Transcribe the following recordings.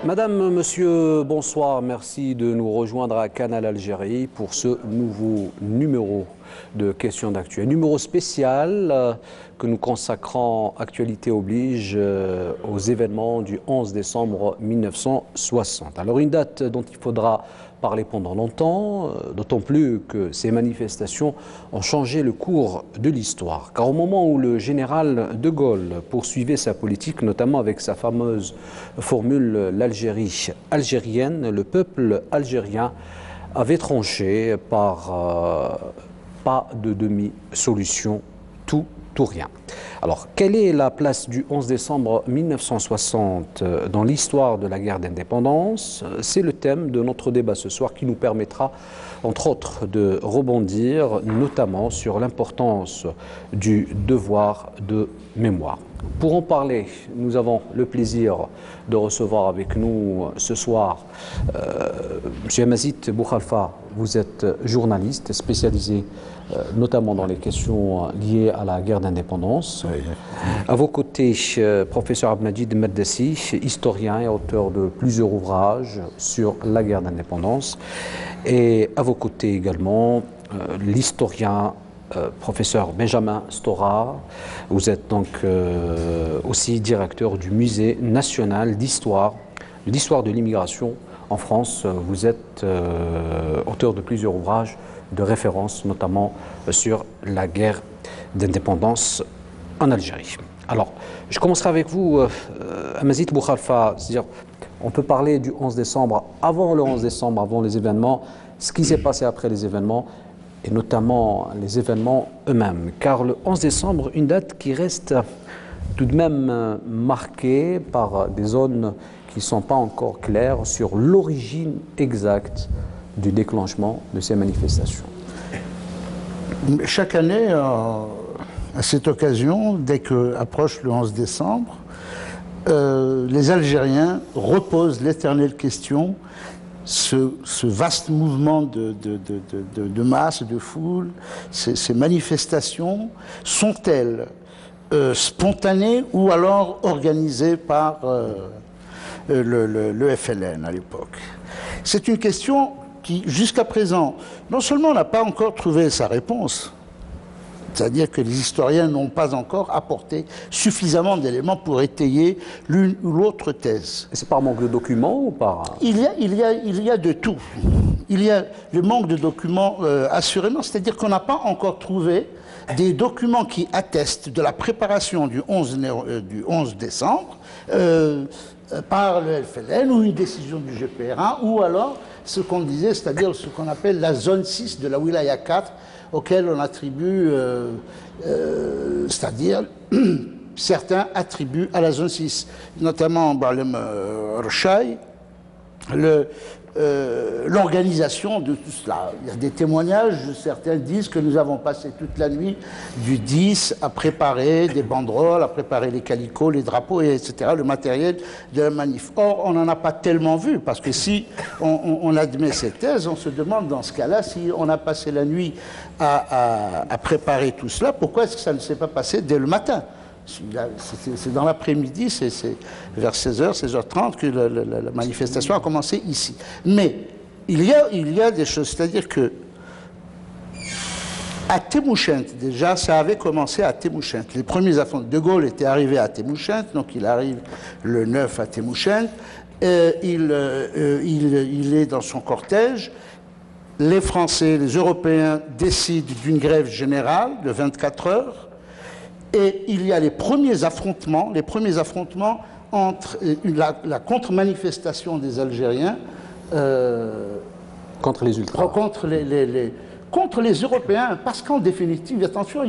Madame, monsieur, bonsoir. Merci de nous rejoindre à Canal Algérie pour ce nouveau numéro de questions d'actu. Un numéro spécial que nous consacrons, actualité oblige, aux événements du 11 décembre 1960. Alors une date dont il faudra parler pendant longtemps, d'autant plus que ces manifestations ont changé le cours de l'histoire. Car au moment où le général de Gaulle poursuivait sa politique, notamment avec sa fameuse formule « l'Algérie algérienne », le peuple algérien avait tranché par pas de demi-solution, tout ou rien. Alors, quelle est la place du 11 décembre 1960 dans l'histoire de la guerre d'indépendance? C'est le thème de notre débat ce soir qui nous permettra, entre autres, de rebondir notamment sur l'importance du devoir de mémoire. Pour en parler, nous avons le plaisir de recevoir avec nous ce soir M. Mazit Bouhalfa. Vous êtes journaliste spécialisé notamment dans les questions liées à la guerre d'indépendance. Oui. À vos côtés, professeur Abdelmajid Merdassi, historien et auteur de plusieurs ouvrages sur la guerre d'indépendance. Et à vos côtés également, l'historien professeur Benjamin Stora. Vous êtes donc aussi directeur du Musée national d'histoire de l'immigration en France. Vous êtes auteur de plusieurs ouvrages de référence, notamment sur la guerre d'indépendance en Algérie. Alors, je commencerai avec vous, Mazit Bouhalfa. C'est-à-dire, on peut parler du 11 décembre, avant le 11 décembre, avant les événements, ce qui s'est passé après les événements, et notamment les événements eux-mêmes. Car le 11 décembre, une date qui reste tout de même marquée par des zones qui ne sont pas encore claires sur l'origine exacte du déclenchement de ces manifestations. Chaque année, à cette occasion, dès qu'approche le 11 décembre, les Algériens reposent l'éternelle question: ce vaste mouvement de masse, de foule, ces manifestations, sont-elles spontanées ou alors organisées par le FLN à l'époque? C'est une question qui, jusqu'à présent, non seulement on n'a pas encore trouvé sa réponse, c'est-à-dire que les historiens n'ont pas encore apporté suffisamment d'éléments pour étayer l'une ou l'autre thèse. C'est par manque de documents ou par... Il y a de tout. Il y a le manque de documents, assurément, c'est-à-dire qu'on n'a pas encore trouvé des documents qui attestent de la préparation du 11 décembre par le FLN ou une décision du GPR1, ou alors ce qu'on disait, c'est-à-dire ce qu'on appelle la zone 6 de la Wilaya 4, auquel on attribue, c'est-à-dire certains attribuent à la zone 6, notamment Barlem Rchaï, l'organisation de tout cela. Il y a des témoignages, certains disent que nous avons passé toute la nuit du 10 à préparer des banderoles, à préparer les calicots, les drapeaux, etc., le matériel de la manif. Or, on n'en a pas tellement vu, parce que si on admet cette thèse, on se demande dans ce cas-là, si on a passé la nuit à préparer tout cela, pourquoi est-ce que ça ne s'est pas passé dès le matin? C'est dans l'après-midi, c'est vers 16h, 16h30 que la manifestation a commencé ici. Mais il y a des choses, c'est-à-dire que à Temouchent, déjà, ça avait commencé à Temouchent. Les premiers affrontements, De Gaulle était arrivé à Temouchent, donc il arrive le 9 à Temouchent. Il est dans son cortège. Les Français, les Européens décident d'une grève générale de 24 heures. Et il y a les premiers affrontements entre la contre-manifestation des Algériens contre les ultras, contre les Européens, parce qu'en définitive, attention,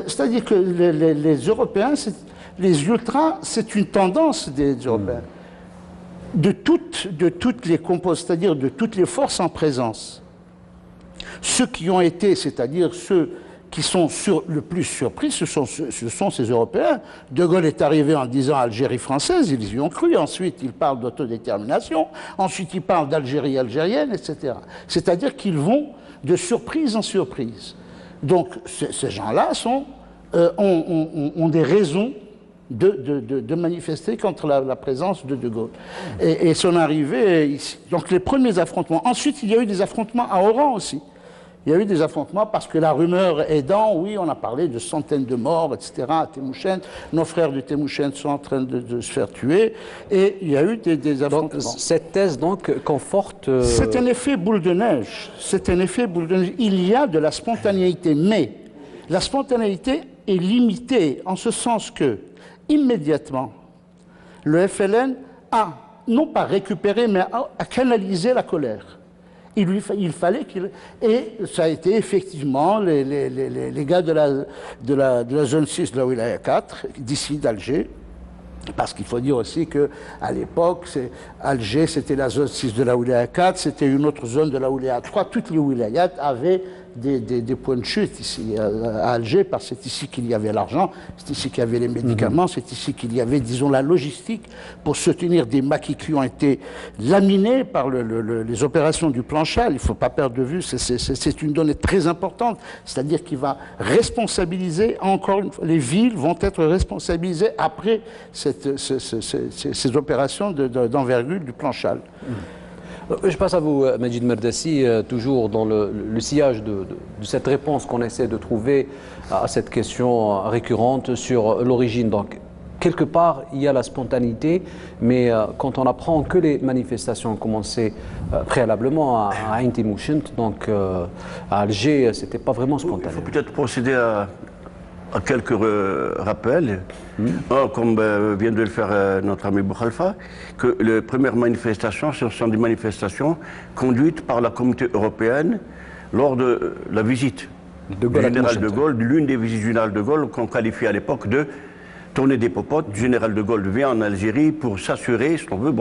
c'est-à-dire que les Européens, les ultras, c'est une tendance des Européens, de toutes les composantes, c'est-à-dire de toutes les forces en présence. Ceux qui ont été, c'est-à-dire ceux qui sont le plus surpris, ce sont ces Européens. De Gaulle est arrivé en disant Algérie française, ils y ont cru. Ensuite, il parle d'autodétermination. Ensuite, il parle d'Algérie algérienne, etc. C'est-à-dire qu'ils vont de surprise en surprise. Donc, ces gens-là ont des raisons de manifester contre la présence de Gaulle. Et son arrivée ici. Donc les premiers affrontements. Ensuite, il y a eu des affrontements à Oran aussi. Il y a eu des affrontements parce que la rumeur aidant, oui, on a parlé de centaines de morts, etc. à Témouchent. Nos frères de Témouchent sont en train de se faire tuer. Et il y a eu des affrontements. Donc, cette thèse, donc, conforte... C'est un effet boule de neige. C'est un effet boule de neige. Il y a de la spontanéité, mais la spontanéité est limitée en ce sens que, immédiatement, le FLN a, non pas récupéré, mais a canalisé la colère. Il fallait qu'il... Et ça a été effectivement les gars de la zone 6 de la Wilaya 4, d'ici d'Alger, parce qu'il faut dire aussi qu'à l'époque, Alger, c'était la zone 6 de la Wilaya 4, c'était une autre zone de la Wilaya 3. Toutes les wilayats avaient des points de chute ici à Alger, parce que c'est ici qu'il y avait l'argent, c'est ici qu'il y avait les médicaments, c'est ici qu'il y avait, disons, la logistique pour soutenir des maquis qui ont été laminés par les opérations du plan Chal. Il ne faut pas perdre de vue, c'est une donnée très importante, c'est-à-dire qu'il va responsabiliser, encore une fois, les villes vont être responsabilisées après ces opérations d'envergure du plan Chal. Je passe à vous, Majid Merdassi, toujours dans le sillage de cette réponse qu'on essaie de trouver à cette question récurrente sur l'origine. Donc, quelque part, il y a la spontanéité, mais quand on apprend que les manifestations ont commencé préalablement à Ain Témouchent, donc à Alger, c'était pas vraiment spontané. Il faut peut-être procéder à quelques rappels. Un, comme vient de le faire notre ami Boukhalifa, que les premières manifestations, ce sont des manifestations conduites par la communauté européenne lors de la visite du général de Gaulle, l'une des visites du général de Gaulle qu'on qualifiait à l'époque de tournée des popotes. Le général de Gaulle vient en Algérie pour s'assurer, si on veut,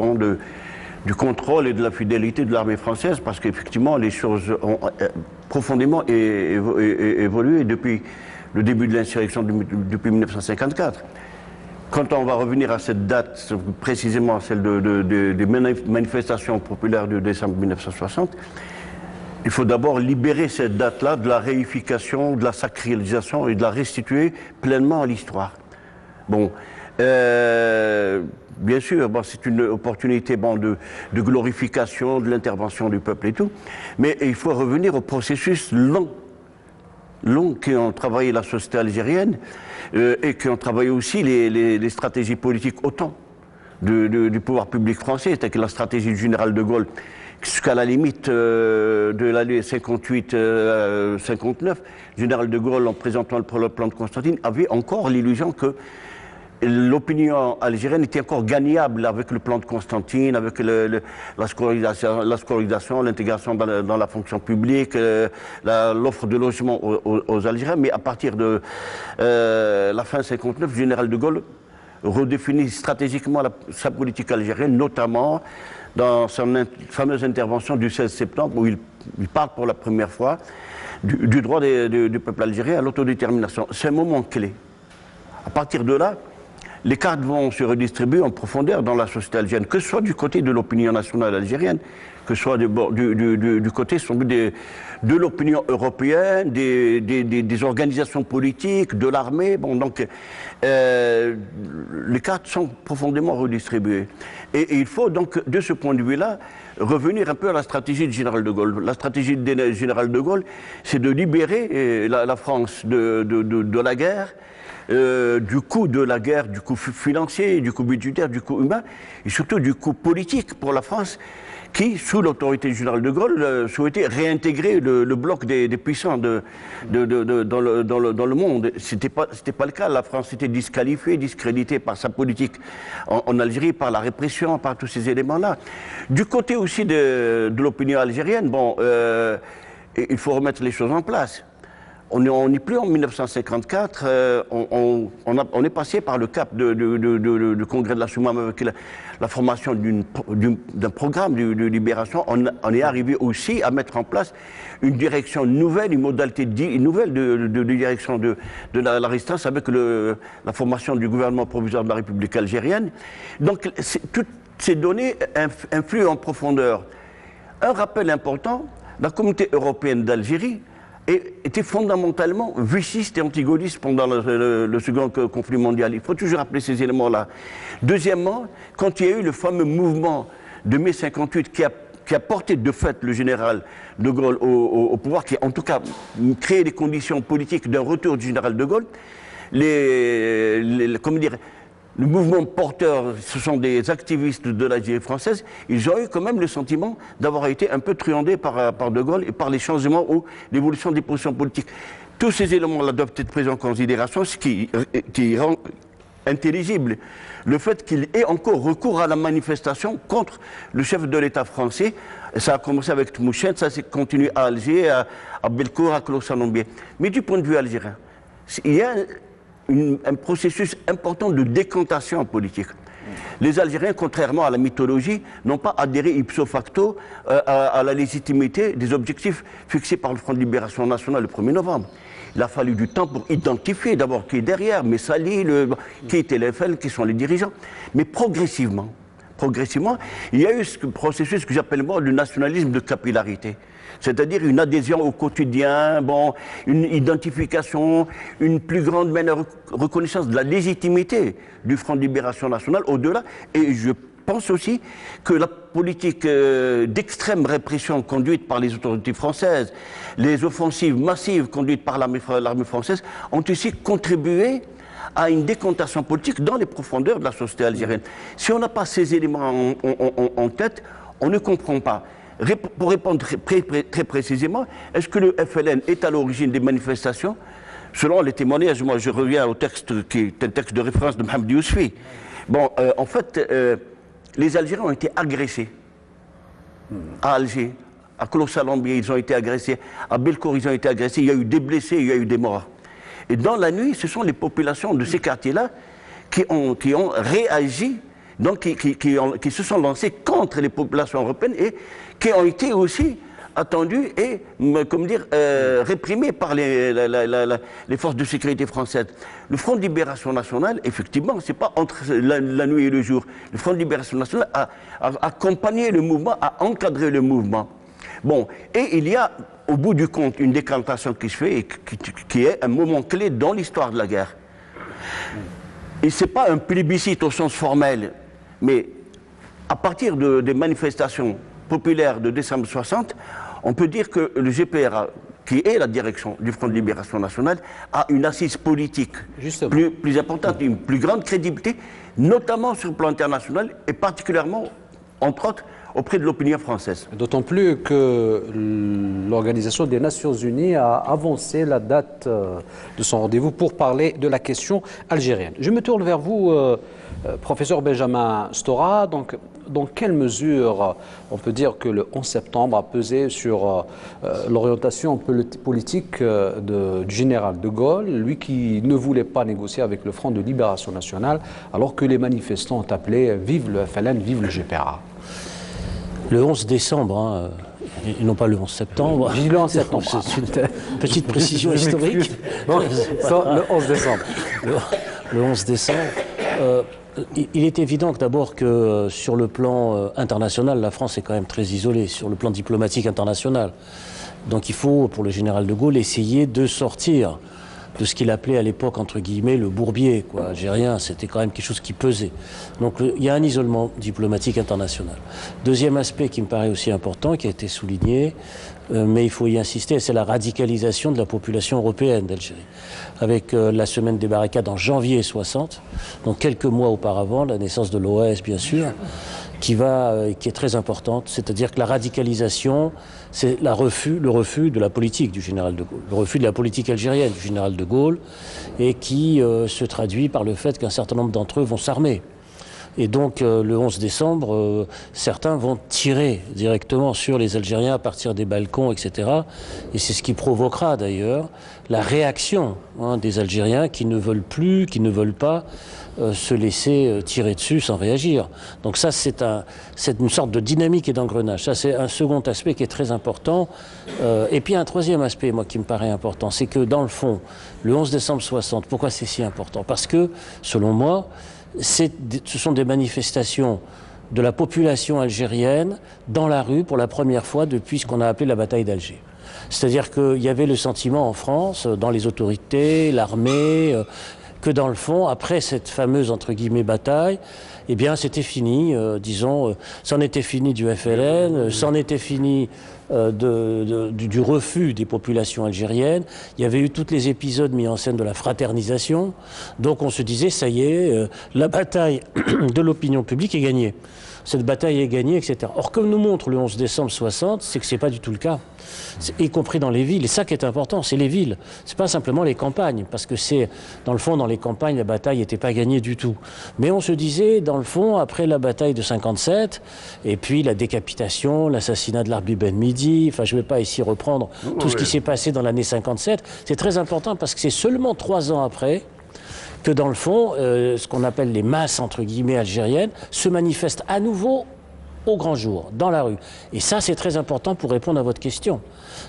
du contrôle et de la fidélité de l'armée française, parce qu'effectivement, les choses ont profondément évolué depuis le début de l'insurrection depuis 1954. Quand on va revenir à cette date, précisément celle des manifestations populaires de décembre 1960, il faut d'abord libérer cette date-là de la réification, de la sacralisation et de la restituer pleinement à l'histoire. Bon, bien sûr, bon, c'est une opportunité de glorification de l'intervention du peuple et tout, mais il faut revenir au processus long qui ont travaillé la société algérienne et qui ont travaillé aussi les stratégies politiques autant du pouvoir public français, c'est-à-dire que la stratégie du général de Gaulle, jusqu'à la limite de l'année 58-59, le général de Gaulle, en présentant le plan de Constantine, avait encore l'illusion que l'opinion algérienne était encore gagnable avec le plan de Constantine, avec la scolarisation, l'intégration dans la fonction publique, l'offre de logement aux Algériens. Mais à partir de la fin 59, le général de Gaulle redéfinit stratégiquement sa politique algérienne, notamment dans son fameuse intervention du 16 septembre, où il parle pour la première fois du droit du peuple algérien à l'autodétermination. C'est un moment clé. À partir de là, les cartes vont se redistribuer en profondeur dans la société algérienne, que ce soit du côté de l'opinion nationale algérienne, que ce soit du côté de l'opinion européenne, des organisations politiques, de l'armée. Bon, donc, les cartes sont profondément redistribuées. Et il faut donc, de ce point de vue-là, revenir un peu à la stratégie du général de Gaulle. La stratégie du général de Gaulle, c'est de libérer la France de la guerre, du coût de la guerre, du coût financier, du coût budgétaire, du coût humain, et surtout du coût politique pour la France, qui, sous l'autorité du général de Gaulle, souhaitait réintégrer le bloc des puissants dans le monde. C'était pas le cas. La France était disqualifiée, discréditée par sa politique en Algérie, par la répression, par tous ces éléments-là. Du côté aussi de l'opinion algérienne, bon, il faut remettre les choses en place. On n'est plus en 1954, on est passé par le cap du congrès de la Soumam avec la formation d'un programme de libération. On est arrivé aussi à mettre en place une direction nouvelle, une modalité nouvelle de direction de la résistance avec la formation du gouvernement provisoire de la République algérienne. Donc toutes ces données influent en profondeur. Un rappel important, la communauté européenne d'Algérie et était fondamentalement viciste et antigauliste pendant le second conflit mondial. Il faut toujours rappeler ces éléments-là. Deuxièmement, quand il y a eu le fameux mouvement de mai 58 qui a porté de fait le général de Gaulle au pouvoir, qui a en tout cas créé les conditions politiques d'un retour du général de Gaulle, comment dire, le mouvement porteur, ce sont des activistes de l'Algérie française, ils ont eu quand même le sentiment d'avoir été un peu truandés par de Gaulle et par les changements ou l'évolution des positions politiques. Tous ces éléments-là doivent être pris en considération, ce qui rend intelligible le fait qu'il ait encore recours à la manifestation contre le chef de l'État français. Ça a commencé avec Tmouchen, ça s'est continué à Alger, à Belcourt, à Claude-Salombier. Mais du point de vue algérien, il y a un processus important de décantation politique. Les Algériens, contrairement à la mythologie, n'ont pas adhéré ipso facto à la légitimité des objectifs fixés par le Front de Libération Nationale le 1er novembre. Il a fallu du temps pour identifier d'abord qui est derrière, Messali, qui était l'FL, qui sont les dirigeants. Mais progressivement, il y a eu ce processus que j'appelle moi le nationalisme de capillarité. C'est-à-dire une adhésion au quotidien, une identification, une plus grande reconnaissance de la légitimité du Front de Libération Nationale au-delà. Et je pense aussi que la politique d'extrême répression conduite par les autorités françaises, les offensives massives conduites par l'armée française ont aussi contribué à une décantation politique dans les profondeurs de la société algérienne. Si on n'a pas ces éléments en tête, on ne comprend pas. Pour répondre très précisément, est-ce que le FLN est à l'origine des manifestations? Selon les témoignages, moi je reviens au texte qui est un texte de référence de Mohamed Yousfi. En fait, les Algériens ont été agressés. À Alger, à Claude-Salombier, ils ont été agressés. À Belcourt, ils ont été agressés. Il y a eu des blessés, il y a eu des morts. Et dans la nuit, ce sont les populations de ces quartiers-là qui ont réagi, donc qui se sont lancés contre les populations européennes et qui ont été aussi attendus et, réprimés par les forces de sécurité françaises. Le Front de Libération Nationale, effectivement, c'est pas entre la nuit et le jour. Le Front de Libération Nationale a accompagné le mouvement, a encadré le mouvement. Et il y a, au bout du compte, une décantation qui se fait et qui est un moment clé dans l'histoire de la guerre. Et ce n'est pas un plébiscite au sens formel, mais à partir des manifestations populaires de décembre 60, on peut dire que le GPRA, qui est la direction du Front de Libération Nationale, a une assise politique plus importante, une plus grande crédibilité, notamment sur le plan international et particulièrement, entre autres, auprès de l'opinion française. D'autant plus que l'Organisation des Nations Unies a avancé la date de son rendez-vous pour parler de la question algérienne. Je me tourne vers vous, professeur Benjamin Stora. Donc, dans quelle mesure on peut dire que le 11 septembre a pesé sur l'orientation politique du général de Gaulle, lui qui ne voulait pas négocier avec le Front de Libération Nationale, alors que les manifestants ont appelé « Vive le FLN, vive le GPRA ». Le 11 décembre, et non pas le 11 septembre. J'ai dit le 11 septembre. C'est une petite précision historique. Le 11 décembre. Le 11 décembre. Il est évident d'abord que sur le plan international, la France est quand même très isolée, sur le plan diplomatique international. Donc il faut, pour le général de Gaulle, essayer de sortir de ce qu'il appelait à l'époque, entre guillemets, le bourbier algérien. C'était quand même quelque chose qui pesait. Donc il y a un isolement diplomatique international. Deuxième aspect qui me paraît aussi important, qui a été souligné, mais il faut y insister, c'est la radicalisation de la population européenne d'Algérie. Avec la semaine des barricades en janvier 60, donc quelques mois auparavant, la naissance de l'OAS bien sûr, qui est très importante, c'est-à-dire que la radicalisation, c'est le refus de la politique du général de Gaulle, le refus de la politique algérienne du général de Gaulle, et qui se traduit par le fait qu'un certain nombre d'entre eux vont s'armer. Et donc le 11 décembre, certains vont tirer directement sur les Algériens à partir des balcons, etc. Et c'est ce qui provoquera d'ailleurs la réaction des Algériens qui ne veulent plus, qui ne veulent pas se laisser tirer dessus sans réagir. Donc ça, c'est une sorte de dynamique et d'engrenage. Ça, c'est un second aspect qui est très important. Et puis un troisième aspect, moi, qui me paraît important, c'est que dans le fond, le 11 décembre 60, pourquoi c'est si important? Parce que, selon moi, ce sont des manifestations de la population algérienne dans la rue pour la première fois depuis ce qu'on a appelé la bataille d'Alger. C'est-à-dire qu'il y avait le sentiment en France, dans les autorités, l'armée, que dans le fond, après cette fameuse, entre guillemets, bataille, eh bien, c'était fini, disons, c'en était fini du FLN, c'en était fini du refus des populations algériennes. Il y avait eu tous les épisodes mis en scène de la fraternisation. Donc on se disait, ça y est, la bataille de l'opinion publique est gagnée. Cette bataille est gagnée, etc. Or, comme nous montre le 11 décembre 60, c'est que ce n'est pas du tout le cas. Y compris dans les villes. Et ça qui est important, c'est les villes. Ce n'est pas simplement les campagnes. Parce que c'est, dans le fond, dans les campagnes, la bataille n'était pas gagnée du tout. Mais on se disait, dans le fond, après la bataille de 57, et puis la décapitation, l'assassinat de l'Arbi Ben Midi, enfin, je ne vais pas ici reprendre tout ce qui s'est passé dans l'année 57, c'est très important parce que c'est seulement 3 ans après que dans le fond, ce qu'on appelle les masses, entre guillemets, algériennes, se manifestent à nouveau au grand jour, dans la rue. Et ça, c'est très important pour répondre à votre question.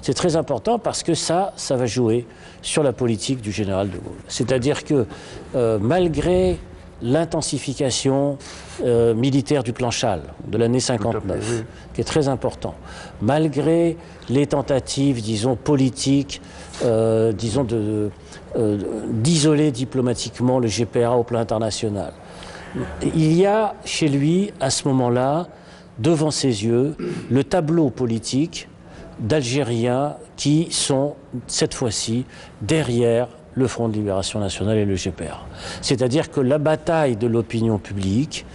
C'est très important parce que ça va jouer sur la politique du général de Gaulle. C'est-à-dire que malgré l'intensification militaire du plan Châle de l'année 59, qui est très important, malgré les tentatives, disons, politiques, disons, d'isoler diplomatiquement le GPA au plan international. Il y a chez lui, à ce moment-là, devant ses yeux, le tableau politique d'Algériens qui sont, cette fois-ci, derrière le Front de Libération Nationale et le GPA. C'est-à-dire que la bataille de l'opinion publique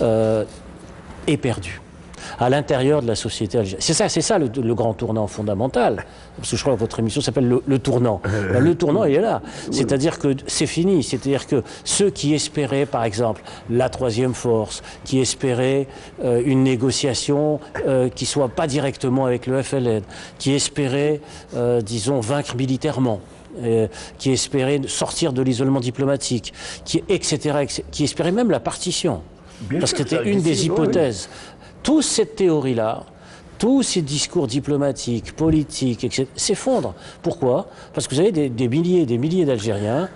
est perdue à l'intérieur de la société algérienne. C'est ça le grand tournant fondamental. Parce que je crois que votre émission s'appelle le tournant. Ben, le tournant, il est là. C'est-à-dire que c'est fini. C'est-à-dire que ceux qui espéraient, par exemple, la troisième force, qui espéraient une négociation qui ne soit pas directement avec le FLN, qui espéraient, disons, vaincre militairement, qui espéraient sortir de l'isolement diplomatique, etc., qui espéraient même la partition. Parce que c'était une des hypothèses. Toute cette théorie-là, tous ces discours diplomatiques, politiques, etc., s'effondrent. Pourquoi? Parce que vous avez des milliers et des milliers d'Algériens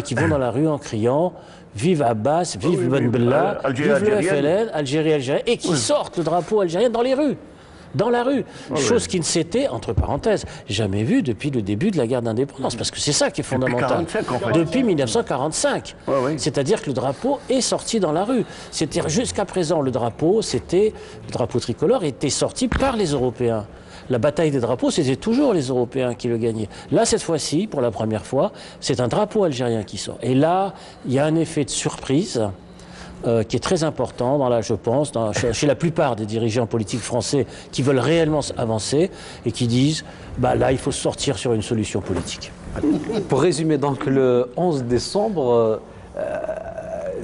qui vont dans la rue en criant « Vive Abbas, vive Ben Bella, vive le FLN, Algérie, Algérie », et qui sortent le drapeau algérien dans les rues. Dans la rue. Chose qui ne s'était, entre parenthèses, jamais vue depuis le début de la guerre d'indépendance. Parce que c'est ça qui est fondamental. Depuis 1945. C'est-à-dire que le drapeau est sorti dans la rue. Jusqu'à présent, le drapeau tricolore était sorti par les Européens. La bataille des drapeaux, c'était toujours les Européens qui le gagnaient. Là, cette fois-ci, pour la première fois, c'est un drapeau algérien qui sort. Et là, il y a un effet de surprise qui est très important, je pense, chez la plupart des dirigeants politiques français qui veulent réellement avancer et qui disent là, il faut sortir sur une solution politique. Pour résumer, donc, le 11 décembre,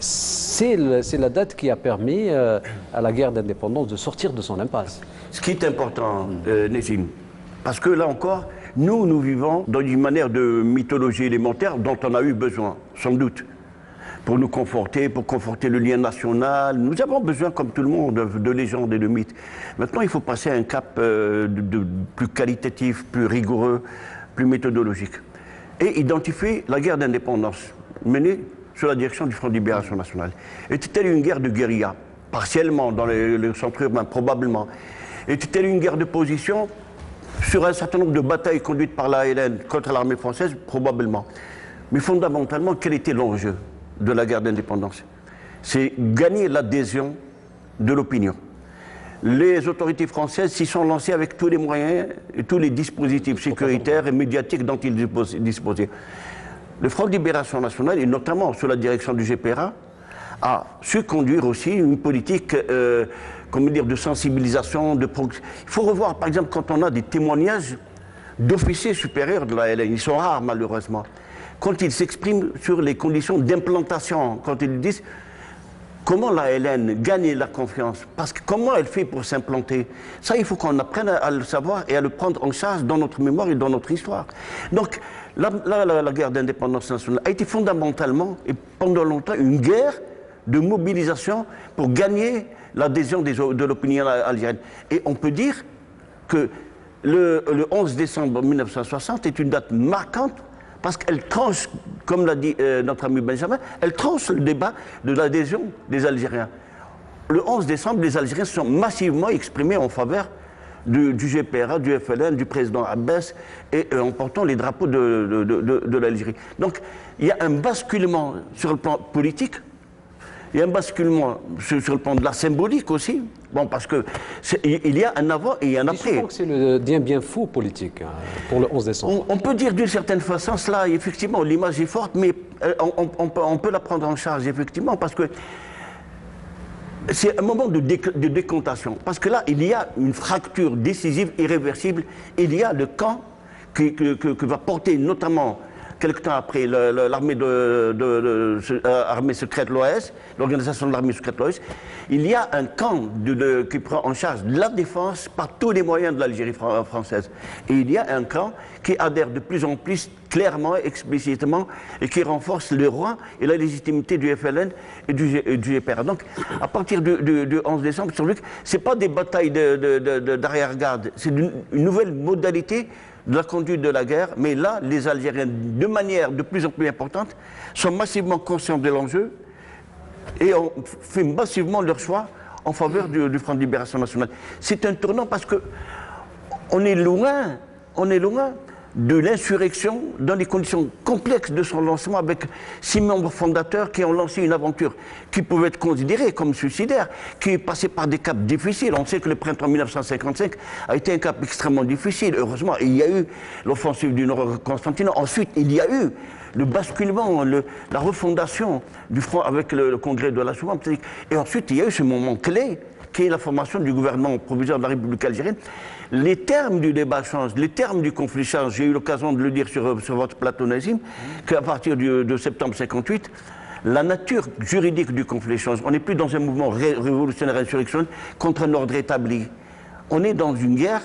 c'est la date qui a permis à la guerre d'indépendance de sortir de son impasse. Ce qui est important, Nessim, parce que là encore, nous vivons dans une manière de mythologie élémentaire dont on a eu besoin, sans doute, pour nous conforter, pour conforter le lien national. Nous avons besoin, comme tout le monde, de légendes et de mythes. Maintenant, il faut passer à un cap plus qualitatif, plus rigoureux, plus méthodologique. Et identifier la guerre d'indépendance menée sous la direction du Front de Libération Nationale. Était-elle une guerre de guérilla? Partiellement, dans les centres urbains, probablement. Était-elle une guerre de position sur un certain nombre de batailles conduites par l'ALN contre l'armée française? Probablement. Mais fondamentalement, quel était l'enjeu de la guerre d'indépendance? C'est gagner l'adhésion de l'opinion. Les autorités françaises s'y sont lancées avec tous les moyens et tous les dispositifs sécuritaires et médiatiques dont ils disposaient. Le Front de Libération Nationale, et notamment sous la direction du GPA, a su conduire aussi une politique de sensibilisation, Il faut revoir, par exemple, quand on a des témoignages d'officiers supérieurs de la LN, ils sont rares malheureusement, quand ils s'expriment sur les conditions d'implantation, quand ils disent comment la LN gagne la confiance, parce que comment elle fait pour s'implanter, ça il faut qu'on apprenne à le savoir et à le prendre en charge dans notre mémoire et dans notre histoire. Donc la guerre d'indépendance nationale a été fondamentalement et pendant longtemps une guerre de mobilisation pour gagner l'adhésion de l'opinion algérienne. Et on peut dire que le 11 décembre 1960 est une date marquante parce qu'elle tranche, comme l'a dit notre ami Benjamin, elle tranche le débat de l'adhésion des Algériens. Le 11 décembre, les Algériens se sont massivement exprimés en faveur du GPRA, du FLN, du président Abbas, et en portant les drapeaux de l'Algérie. Donc, il y a un basculement sur le plan politique, il y a un basculement sur le plan de la symbolique aussi, bon, parce que il y a un avant et un après. Je pense que c'est le bien faux politique hein, pour le 11 décembre. On peut dire d'une certaine façon cela, effectivement, l'image est forte, mais on peut la prendre en charge, effectivement, parce que c'est un moment de décontation. Parce que là, il y a une fracture décisive, irréversible. Il y a le camp que va porter notamment quelque temps après l'armée armée secrète l'OAS, l'organisation de l'armée secrète l'OAS, il y a un camp qui prend en charge la défense par tous les moyens de l'Algérie française. Et il y a un camp qui adhère de plus en plus clairement, explicitement, et qui renforce le roi et la légitimité du FLN et du GPRA. Donc, à partir du 11 décembre, ce n'est pas des batailles d'arrière-garde, c'est une nouvelle modalité de la conduite de la guerre, mais là, les Algériens, de manière de plus en plus importante, sont massivement conscients de l'enjeu et ont fait massivement leur choix en faveur du Front de Libération Nationale. C'est un tournant parce que on est loin de l'insurrection dans les conditions complexes de son lancement avec 6 membres fondateurs qui ont lancé une aventure qui pouvait être considérée comme suicidaire, qui est passée par des caps difficiles. On sait que le printemps 1955 a été un cap extrêmement difficile. Heureusement, il y a eu l'offensive du Nord Constantinople. Ensuite, il y a eu le basculement, la refondation du front avec le congrès de la Souveraine. Et ensuite, il y a eu ce moment clé qui est la formation du gouvernement provisoire de la République algérienne. Les termes du débat changent, les termes du conflit changent. J'ai eu l'occasion de le dire sur votre plateau, Nazim, qu'à partir de septembre 58, la nature juridique du conflit change. On n'est plus dans un mouvement révolutionnaire insurrectionnel contre un ordre établi. On est dans une guerre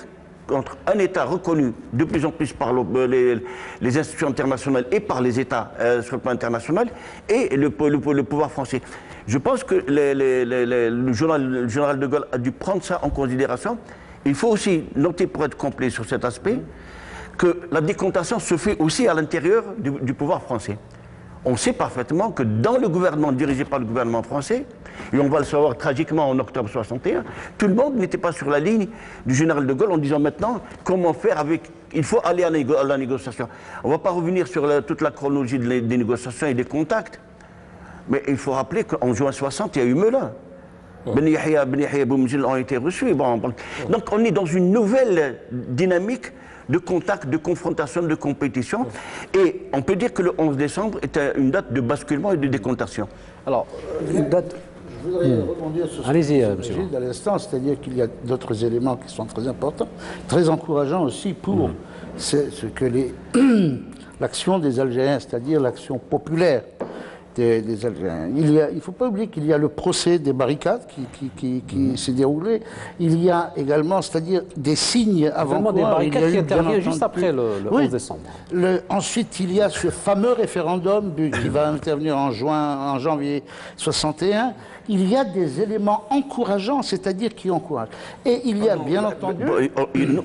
contre un État reconnu de plus en plus par les institutions internationales et par les États sur le plan international et le pouvoir français. Je pense que le général de Gaulle a dû prendre ça en considération. Il faut aussi noter, pour être complet sur cet aspect, que la décontation se fait aussi à l'intérieur du pouvoir français. On sait parfaitement que dans le gouvernement dirigé par le gouvernement français, et on va le savoir tragiquement en octobre 61, tout le monde n'était pas sur la ligne du général de Gaulle en disant maintenant comment faire avec... Il faut aller à la négociation. On ne va pas revenir sur toute la chronologie des négociations et des contacts, mais il faut rappeler qu'en juin 60, il y a eu Melun. Ben Yahya et Boumjil ont été reçus. Donc on est dans une nouvelle dynamique de contact, de confrontation, de compétition. Et on peut dire que le 11 décembre est une date de basculement et de décontation. Alors, une date... Je voudrais rebondir sur ce que M. Gilles à l'instant, c'est-à-dire qu'il y a d'autres éléments qui sont très importants, très encourageants aussi pour ce que l'action des Algériens, c'est-à-dire l'action populaire des Algériens. Il ne faut pas oublier qu'il y a le procès des barricades qui s'est déroulé. Il y a également, c'est-à-dire des signes avant-coureurs. Des barricades qui interviennent juste après le 11 décembre. Ensuite, il y a ce fameux référendum qui va intervenir en janvier 61. Il y a des éléments encourageants, c'est-à-dire qui encouragent. Et il y a bien entendu...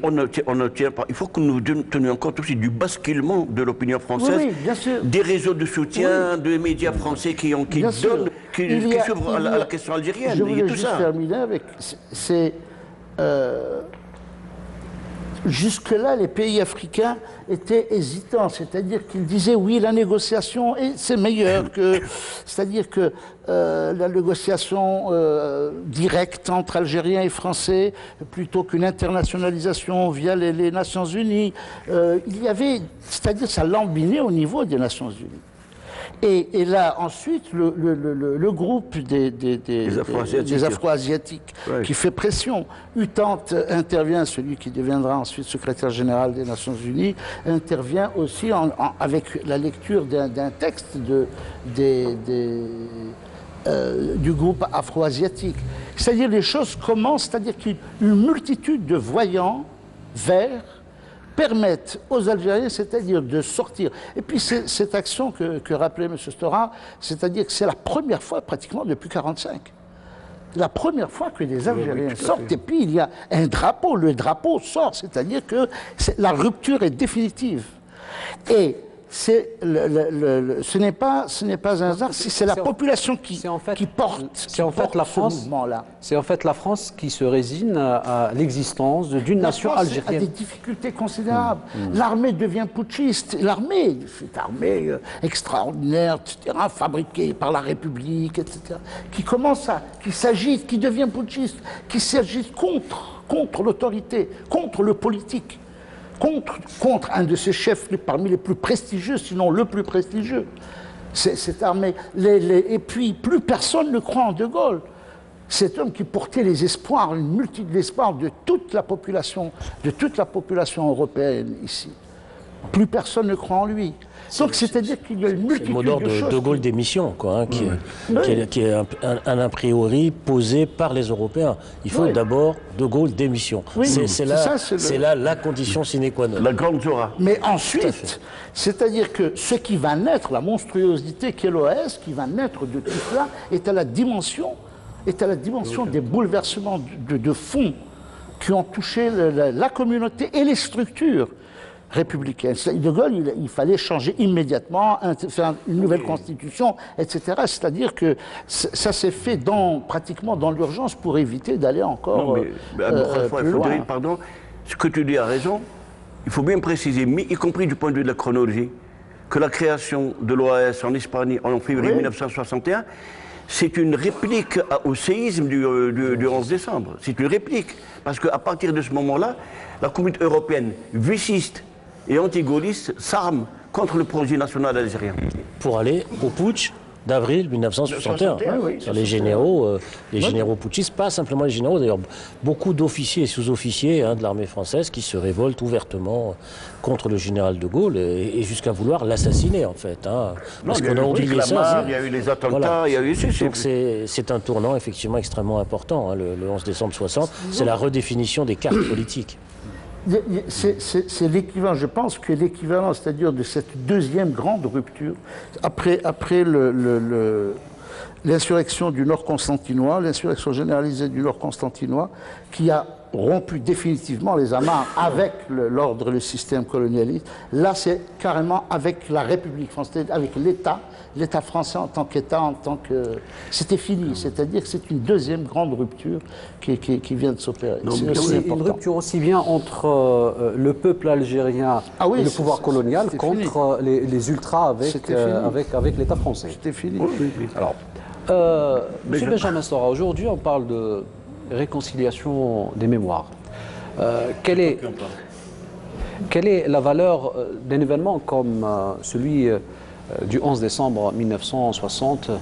On ne tient pas. Il faut que nous tenions compte aussi du basculement de l'opinion française, oui, bien sûr. Des réseaux de soutien, des médias français qui s'ouvrent à la question algérienne. Je voulais juste terminer avec... Jusque-là, les pays africains étaient hésitants, c'est-à-dire qu'ils disaient oui, la négociation, c'est meilleur que... C'est-à-dire que la négociation directe entre Algériens et Français, plutôt qu'une internationalisation via les Nations Unies, il y avait... C'est-à-dire ça lambinait au niveau des Nations Unies. Et là, ensuite, le groupe des Afro-Asiatiques qui fait pression. UTANT intervient, celui qui deviendra ensuite secrétaire général des Nations Unies, intervient aussi avec la lecture d'un texte du groupe afro-asiatique. C'est-à-dire les choses commencent, c'est-à-dire qu'une multitude de voyants verts permettent aux Algériens, c'est-à-dire de sortir. Et puis cette action que rappelait M. Stora, c'est-à-dire que c'est la première fois pratiquement depuis 1945. La première fois que les Algériens sortent, et puis il y a un drapeau, le drapeau sort, c'est-à-dire que la rupture est définitive. Et ce n'est pas un hasard, c'est la population qui porte la France, ce mouvement-là. C'est en fait la France qui se résigne à l'existence d'une nation algérienne. La France a des difficultés considérables. L'armée devient putschiste. L'armée, cette armée extraordinaire, etc., fabriquée par la République, etc., qui s'agite, qui devient putschiste, qui s'agite contre l'autorité, contre le politique. Contre un de ses chefs parmi les plus prestigieux, sinon le plus prestigieux. Cette armée. Et puis, plus personne ne croit en De Gaulle. Cet homme qui portait les espoirs, une multitude d'espoirs de toute la population européenne ici. Plus personne ne croit en lui. Donc, c'est-à-dire qu'il y a une multitude de choses. C'est le mot d'ordre de Gaulle démission, quoi, hein, qui est un a priori posé par les Européens. Il faut d'abord De Gaulle démission. Oui, c'est là la condition sine qua non. La grande Zora. Mais ensuite, c'est-à-dire que ce qui va naître, la monstruosité qu'est l'OAS, qui va naître de tout cela, est à la dimension des bouleversements de fond qui ont touché la communauté et les structures républicaine. De Gaulle, il fallait changer immédiatement, faire une nouvelle constitution, etc. C'est-à-dire que ça s'est fait pratiquement dans l'urgence pour éviter d'aller encore plus loin. Pardon, ce que tu dis a raison. Il faut bien préciser, mais y compris du point de vue de la chronologie, que la création de l'OAS en Espagne en février 1961, c'est une réplique au séisme du 11 décembre. C'est une réplique. Parce qu'à partir de ce moment-là, la communauté européenne viciste et anti-gaulliste s'arme contre le projet national algérien. Pour aller au putsch d'avril 1961. Les généraux putschistes, pas simplement les généraux, d'ailleurs, beaucoup d'officiers et sous-officiers de l'armée française qui se révoltent ouvertement contre le général de Gaulle et jusqu'à vouloir l'assassiner, en fait. Parce qu'on a oublié ça. Il y a eu les attentats, il y a eu... Donc c'est un tournant effectivement extrêmement important, le 11 décembre 60. C'est la redéfinition des cartes politiques. C'est l'équivalent, je pense que l'équivalent, c'est-à-dire de cette deuxième grande rupture, après l'insurrection du Nord constantinois, l'insurrection généralisée du Nord constantinois, qui a rompu définitivement les amarres avec l'ordre, le système colonialiste. Là, c'est carrément avec la République française, avec l'État français en tant qu'État, c'était fini. C'est-à-dire que c'est une deuxième grande rupture qui vient de s'opérer. C'est une rupture aussi bien entre le peuple algérien et le pouvoir colonial contre les ultras avec l'État français. C'était fini. Alors, M. Benjamin Stora, aujourd'hui on parle de réconciliation des mémoires. Quelle est la valeur d'un événement comme celui du 11 décembre 1960,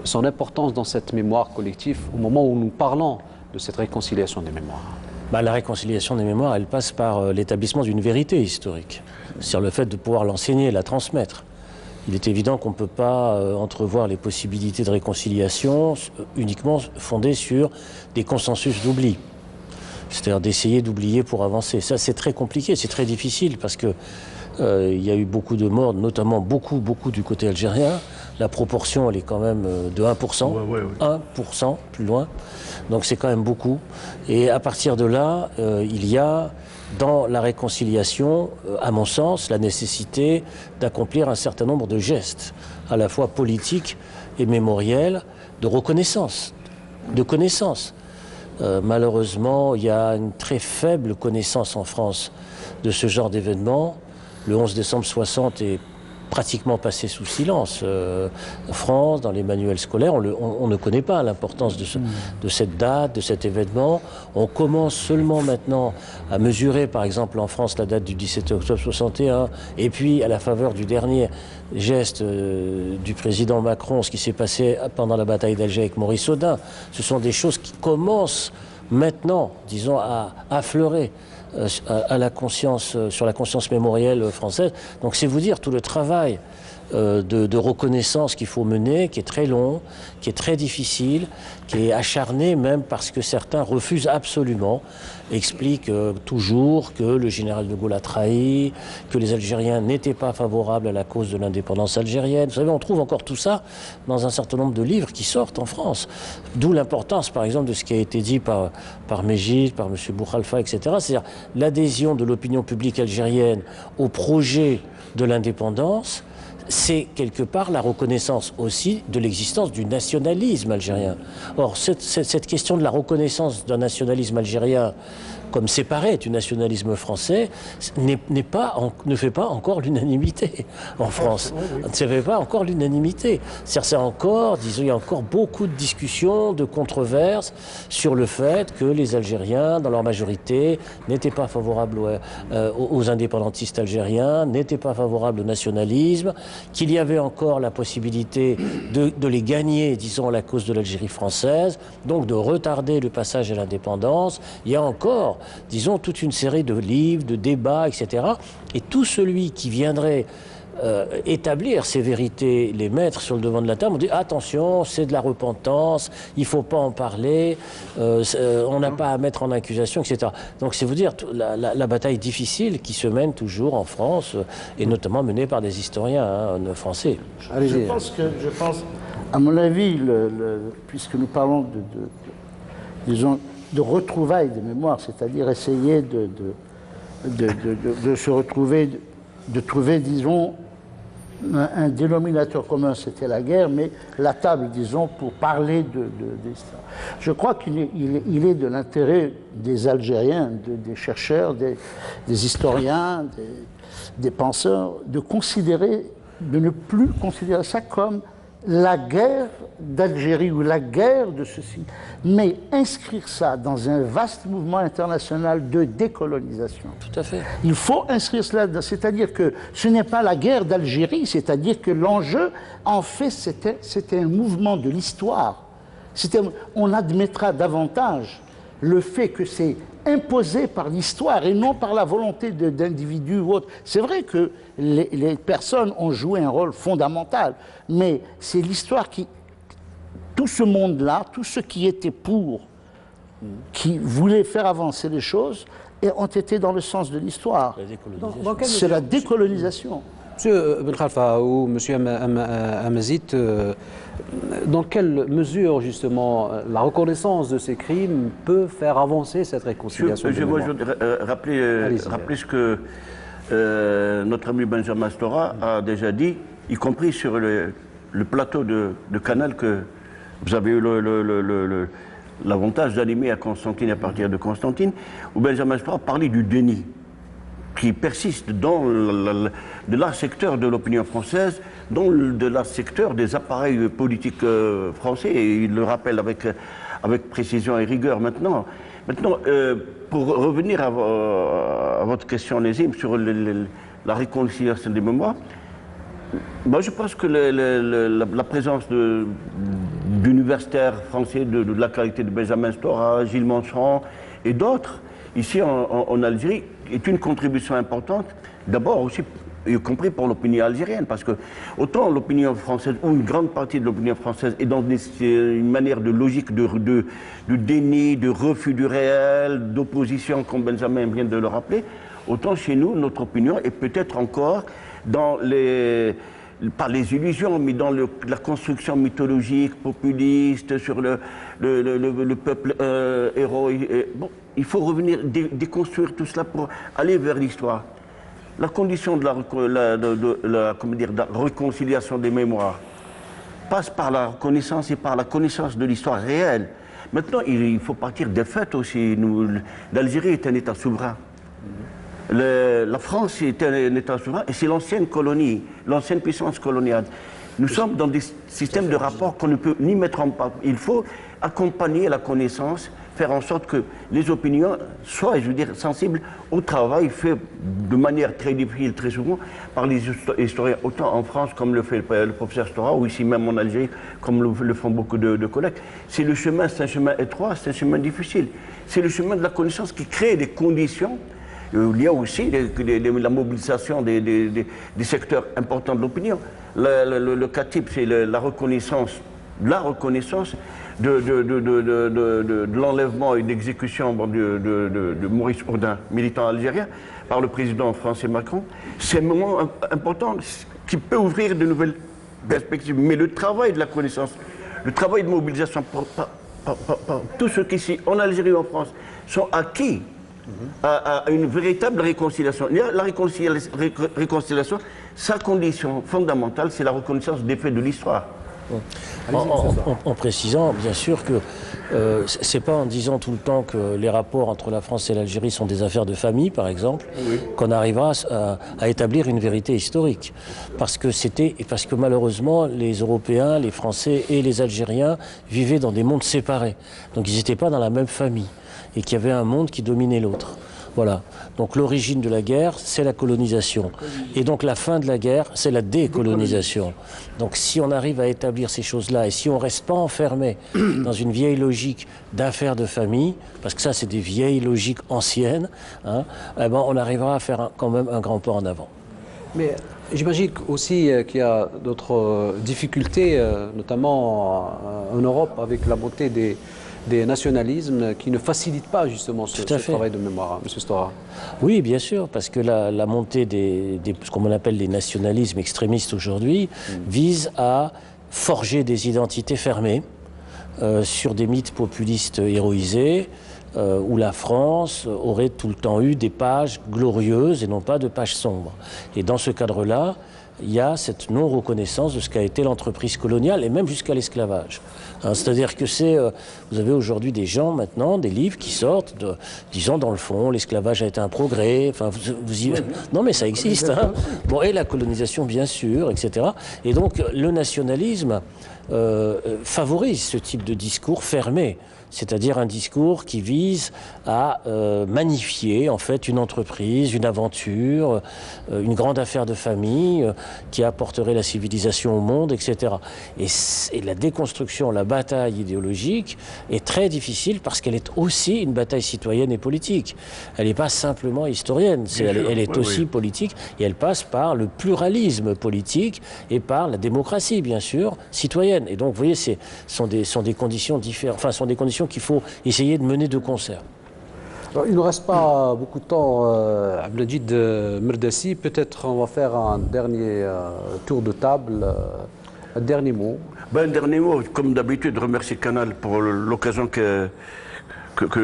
son importance dans cette mémoire collective au moment où nous parlons de cette réconciliation des mémoires? La réconciliation des mémoires, elle passe par l'établissement d'une vérité historique, c'est-à-dire le fait de pouvoir l'enseigner, la transmettre. Il est évident qu'on ne peut pas entrevoir les possibilités de réconciliation uniquement fondées sur des consensus d'oubli. C'est-à-dire d'essayer d'oublier pour avancer. Ça, c'est très compliqué, c'est très difficile parce que il y a eu beaucoup de morts, notamment beaucoup du côté algérien. La proportion, elle est quand même de 1%. 1%, plus loin. Donc c'est quand même beaucoup. Et à partir de là, il y a dans la réconciliation, à mon sens, la nécessité d'accomplir un certain nombre de gestes, à la fois politiques et mémoriels, de reconnaissance, de connaissance. Malheureusement, il y a une très faible connaissance en France de ce genre d'événement. Le 11 décembre 60 est pratiquement passé sous silence. En France, dans les manuels scolaires, on ne connaît pas l'importance de cette date, de cet événement. On commence seulement maintenant à mesurer, par exemple en France, la date du 17 octobre 61, et puis à la faveur du dernier geste du président Macron, ce qui s'est passé pendant la bataille d'Alger avec Maurice Audin. Ce sont des choses qui commencent maintenant, disons, à affleurer à la conscience, sur la conscience mémorielle française. Donc c'est vous dire tout le travail de reconnaissance qu'il faut mener, qui est très long, qui est très difficile, qui est acharné même parce que certains refusent absolument, expliquent toujours que le général de Gaulle a trahi, que les Algériens n'étaient pas favorables à la cause de l'indépendance algérienne. Vous savez, on trouve encore tout ça dans un certain nombre de livres qui sortent en France. D'où l'importance, par exemple, de ce qui a été dit par Mégide, par M. Boukhalfa, etc. C'est-à-dire l'adhésion de l'opinion publique algérienne au projet de l'indépendance, c'est quelque part la reconnaissance aussi de l'existence du nationalisme algérien. Or, cette question de la reconnaissance d'un nationalisme algérien comme séparé du nationalisme français ne fait pas encore l'unanimité en France. Ne fait pas encore l'unanimité. C'est encore, disons, il y a encore beaucoup de discussions, de controverses sur le fait que les Algériens, dans leur majorité, n'étaient pas favorables aux indépendantistes algériens, n'étaient pas favorables au nationalisme, qu'il y avait encore la possibilité de les gagner, disons, à la cause de l'Algérie française, donc de retarder le passage à l'indépendance. Il y a encore, disons, toute une série de livres, de débats, etc. Et tout celui qui viendrait établir ces vérités, les mettre sur le devant de la table, on dit attention, c'est de la repentance, il ne faut pas en parler, on n'a pas à mettre en accusation, etc. Donc c'est vous dire la bataille difficile qui se mène toujours en France, et notamment menée par des historiens français. Je pense, à mon avis, puisque nous parlons disons, de retrouvailles de mémoire, c'est-à-dire essayer de se retrouver, de trouver, disons, un dénominateur commun, c'était la guerre, mais la table, disons, pour parler d'histoire. Je crois qu'il est de l'intérêt des Algériens, des chercheurs, des historiens, des penseurs, de ne plus considérer ça comme la guerre d'Algérie ou la guerre de ceci, mais inscrire ça dans un vaste mouvement international de décolonisation. Tout à fait. Il faut inscrire cela, c'est-à-dire que ce n'est pas la guerre d'Algérie, c'est-à-dire que l'enjeu, en fait, c'était un mouvement de l'histoire. On admettra davantage le fait que c'est imposé par l'histoire et non par la volonté d'individus ou autres. C'est vrai que les personnes ont joué un rôle fondamental, mais c'est l'histoire qui... Tout ce monde-là, tout ce qui était qui voulait faire avancer les choses, ont été dans le sens de l'histoire. C'est la décolonisation. Monsieur Ben Khalfa ou Monsieur Amazit, dans quelle mesure, justement, la reconnaissance de ces crimes peut faire avancer cette réconciliation? Je voudrais rappeler ce que notre ami Benjamin Stora a déjà dit, y compris sur le plateau de Canal que vous avez eu l'avantage d'animer à Constantine, à partir de Constantine, où Benjamin Stora parlait du déni qui persiste dans de larges secteurs de l'opinion française, dans de larges secteurs des appareils politiques français, et il le rappelle avec précision et rigueur maintenant. Maintenant, pour revenir à votre question, Nézim, sur la réconciliation des mémoires, moi je pense que la présence d'universitaires français de la qualité de Benjamin Stora, Gilles Manchon et d'autres, ici en Algérie, est une contribution importante, d'abord aussi, y compris pour l'opinion algérienne, parce que autant l'opinion française, ou une grande partie de l'opinion française, est dans une manière de logique de déni, de refus du réel, d'opposition, comme Benjamin vient de le rappeler, autant chez nous, notre opinion est peut-être encore dans pas les illusions, mais dans la construction mythologique, populiste, sur le peuple héroïque. Bon, il faut revenir, déconstruire tout cela pour aller vers l'histoire. La condition de la réconciliation des mémoires passe par la reconnaissance et par la connaissance de l'histoire réelle. Maintenant, il faut partir des faits aussi. L'Algérie est un État souverain. La France est un État souverain et c'est l'ancienne colonie, l'ancienne puissance coloniale. Nous sommes dans des systèmes de rapports qu'on ne peut ni mettre en place. Il faut accompagner la connaissance, faire en sorte que les opinions soient, je veux dire, sensibles au travail fait de manière très difficile, très souvent, par les historiens, autant en France comme le fait le professeur Stora, ou ici même en Algérie, comme le font beaucoup de collègues. C'est le chemin, c'est un chemin étroit, c'est un chemin difficile. C'est le chemin de la connaissance qui crée des conditions. Il y a aussi la mobilisation des secteurs importants de l'opinion. Le CATIP, c'est la reconnaissance de l'enlèvement et d'exécution de Maurice Audin, militant algérien, par le président français Macron. C'est un moment important qui peut ouvrir de nouvelles perspectives. Mais le travail de la connaissance, le travail de mobilisation par tous ceux qui, ici, en Algérie ou en France, sont acquis à une véritable réconciliation. La réconciliation, sa condition fondamentale, c'est la reconnaissance des faits de l'histoire. En précisant, bien sûr, que c'est pas en disant tout le temps que les rapports entre la France et l'Algérie sont des affaires de famille, par exemple, qu'on arrivera à établir une vérité historique. Parce que malheureusement, les Européens, les Français et les Algériens vivaient dans des mondes séparés. Donc ils n'étaient pas dans la même famille et qu'il y avait un monde qui dominait l'autre. Voilà. Donc l'origine de la guerre, c'est la colonisation. Et donc la fin de la guerre, c'est la décolonisation. Donc si on arrive à établir ces choses-là et si on ne reste pas enfermé dans une vieille logique d'affaires de famille, parce que ça c'est des vieilles logiques anciennes, hein, eh ben, on arrivera à faire quand même un grand pas en avant. Mais j'imagine aussi qu'il y a d'autres difficultés, notamment en Europe, avec la montée des nationalismes qui ne facilitent pas justement ce travail de mémoire, M. Stora. Oui, bien sûr, parce que la montée ce qu'on appelle les nationalismes extrémistes aujourd'hui vise à forger des identités fermées sur des mythes populistes héroïsés, où la France aurait tout le temps eu des pages glorieuses et non pas de pages sombres. Et dans ce cadre-là, il y a cette non-reconnaissance de ce qu'a été l'entreprise coloniale et même jusqu'à l'esclavage. Hein, c'est-à-dire que vous avez aujourd'hui des gens maintenant, des livres qui sortent, disant dans le fond, l'esclavage a été un progrès, enfin, non mais ça existe, hein. Bon, et la colonisation bien sûr, etc. Et donc le nationalisme favorise ce type de discours fermé. C'est-à-dire un discours qui vise à magnifier en fait une entreprise, une aventure, une grande affaire de famille qui apporterait la civilisation au monde, etc. Et la déconstruction, la bataille idéologique est très difficile parce qu'elle est aussi une bataille citoyenne et politique. Elle n'est pas simplement historienne, elle est aussi politique et elle passe par le pluralisme politique et par la démocratie, bien sûr, citoyenne. Et donc, vous voyez, sont des conditions différentes, enfin, sont des conditions qu'il faut essayer de mener de concert. Alors, il ne reste pas beaucoup de temps, Abdelmadjid Merdassi. Peut-être on va faire un dernier tour de table, un dernier mot. Un dernier mot, comme d'habitude, remercier Canal pour l'occasion que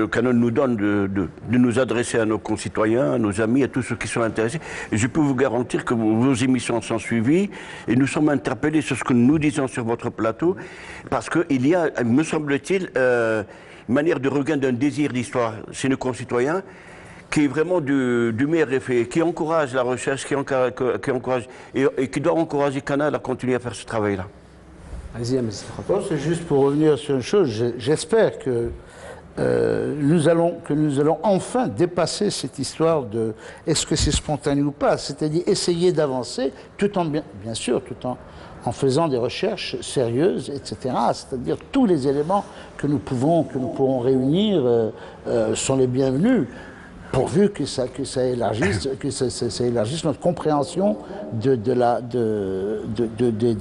Canal nous donne de nous adresser à nos concitoyens, à nos amis, à tous ceux qui sont intéressés. Et je peux vous garantir que vos émissions sont suivies et nous sommes interpellés sur ce que nous disons sur votre plateau, parce qu'il y a, me semble-t-il, une manière de regain d'un désir d'histoire chez nos concitoyens qui est vraiment du meilleur effet, qui encourage la recherche, qui encourage et qui doit encourager Canal à continuer à faire ce travail-là. Allez-y, c'est juste pour revenir sur une chose, j'espère que nous allons enfin dépasser cette histoire de est-ce que c'est spontané ou pas, c'est-à-dire essayer d'avancer tout en bien sûr tout en faisant des recherches sérieuses, etc. C'est-à-dire tous les éléments que nous pourrons réunir sont les bienvenus, pourvu que ça élargisse notre compréhension des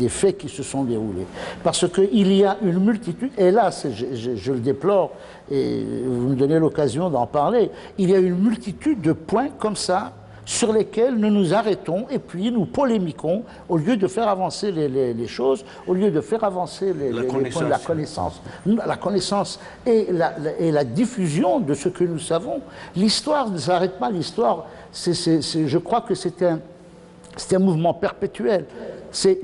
faits qui se sont déroulés. Parce qu'il y a une multitude, et là, je le déplore, et vous me donnez l'occasion d'en parler, il y a une multitude de points comme ça, sur lesquels nous nous arrêtons et puis nous polémiquons au lieu de faire avancer les choses, au lieu de faire avancer les points de la connaissance. La connaissance et la diffusion de ce que nous savons. L'histoire ne s'arrête pas, l'histoire, je crois que c'est un mouvement perpétuel.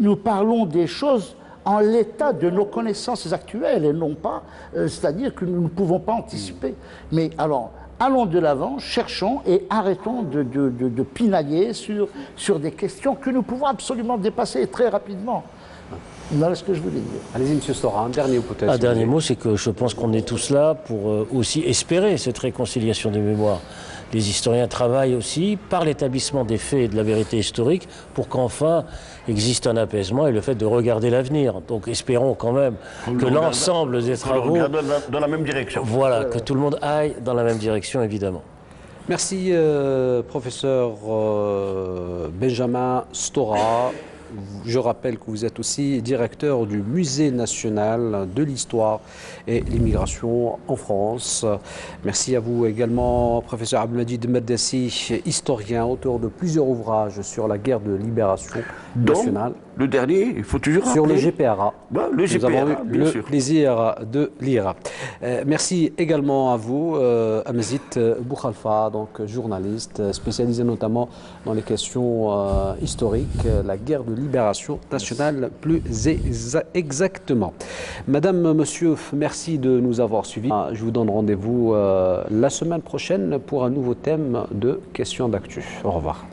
Nous parlons des choses en l'état de nos connaissances actuelles et non pas, c'est-à-dire que nous ne pouvons pas anticiper. Mais alors, allons de l'avant, cherchons et arrêtons de pinailler sur des questions que nous pouvons absolument dépasser très rapidement. Voilà ce que je voulais dire. Allez-y, M. Stora, un dernier mot peut-être. Un dernier mot, c'est que je pense qu'on est tous là pour aussi espérer cette réconciliation des mémoires. Les historiens travaillent aussi par l'établissement des faits et de la vérité historique pour qu'enfin existe un apaisement et le fait de regarder l'avenir. Donc espérons quand même que l'ensemble des travaux... dans la même direction. Voilà, que tout le monde aille dans la même direction, évidemment. Merci, professeur Benjamin Stora. Je rappelle que vous êtes aussi directeur du Musée national de l'histoire et l'immigration en France. Merci à vous également, professeur Abdelmadjid Merdassi, historien, auteur de plusieurs ouvrages sur la guerre de libération nationale. le dernier, il faut toujours Sur le rappeler. GPRA. Bah, le Nous avons GPRA, eu bien le sûr. plaisir de lire. Merci également à vous, Amazit Boukhalfa, donc journaliste spécialisé notamment dans les questions historiques, la guerre de libération nationale plus exactement. Madame, monsieur, merci de nous avoir suivis. Je vous donne rendez-vous la semaine prochaine pour un nouveau thème de questions d'actu. Au revoir.